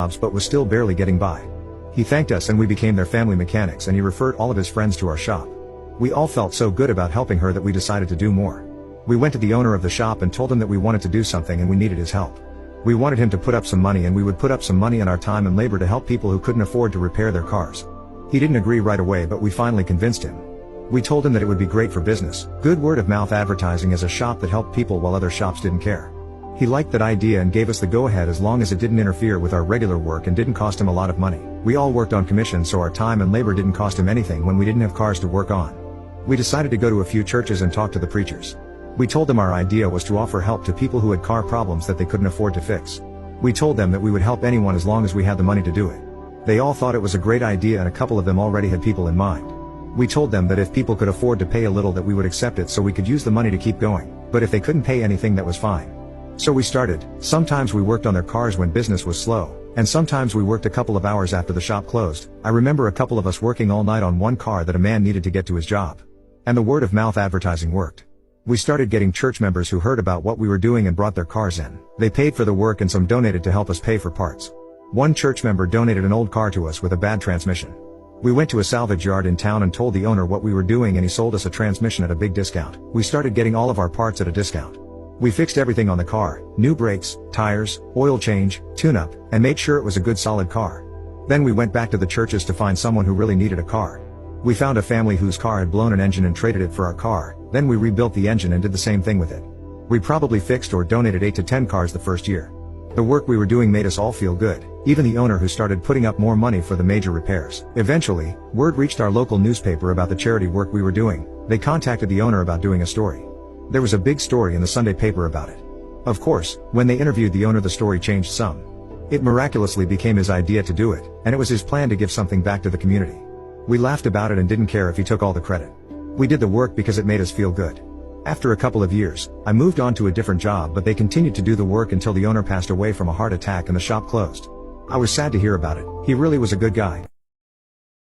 jobs but was still barely getting by. He thanked us and we became their family mechanics, and he referred all of his friends to our shop. We all felt so good about helping her that we decided to do more. We went to the owner of the shop and told him that we wanted to do something and we needed his help. We wanted him to put up some money, and we would put up some money on our time and labor to help people who couldn't afford to repair their cars. He didn't agree right away, but we finally convinced him. We told him that it would be great for business, good word-of-mouth advertising as a shop that helped people while other shops didn't care. He liked that idea and gave us the go-ahead as long as it didn't interfere with our regular work and didn't cost him a lot of money. We all worked on commission, so our time and labor didn't cost him anything when we didn't have cars to work on. We decided to go to a few churches and talk to the preachers. We told them our idea was to offer help to people who had car problems that they couldn't afford to fix. We told them that we would help anyone as long as we had the money to do it. They all thought it was a great idea, and a couple of them already had people in mind. We told them that if people could afford to pay a little that we would accept it so we could use the money to keep going, but if they couldn't pay anything that was fine. So we started. Sometimes we worked on their cars when business was slow, and sometimes we worked a couple of hours after the shop closed. I remember a couple of us working all night on one car that a man needed to get to his job. And the word-of-mouth advertising worked. We started getting church members who heard about what we were doing and brought their cars in. They paid for the work and some donated to help us pay for parts. One church member donated an old car to us with a bad transmission. We went to a salvage yard in town and told the owner what we were doing, and he sold us a transmission at a big discount. We started getting all of our parts at a discount. We fixed everything on the car: new brakes, tires, oil change, tune-up, and made sure it was a good solid car. Then we went back to the churches to find someone who really needed a car. We found a family whose car had blown an engine and traded it for our car. Then we rebuilt the engine and did the same thing with it. We probably fixed or donated 8 to 10 cars the first year. The work we were doing made us all feel good, even the owner, who started putting up more money for the major repairs. Eventually, word reached our local newspaper about the charity work we were doing. They contacted the owner about doing a story. There was a big story in the Sunday paper about it. Of course, when they interviewed the owner, the story changed some. It miraculously became his idea to do it, and it was his plan to give something back to the community. We laughed about it and didn't care if he took all the credit. We did the work because it made us feel good. After a couple of years, I moved on to a different job, but they continued to do the work until the owner passed away from a heart attack and the shop closed. I was sad to hear about it. He really was a good guy.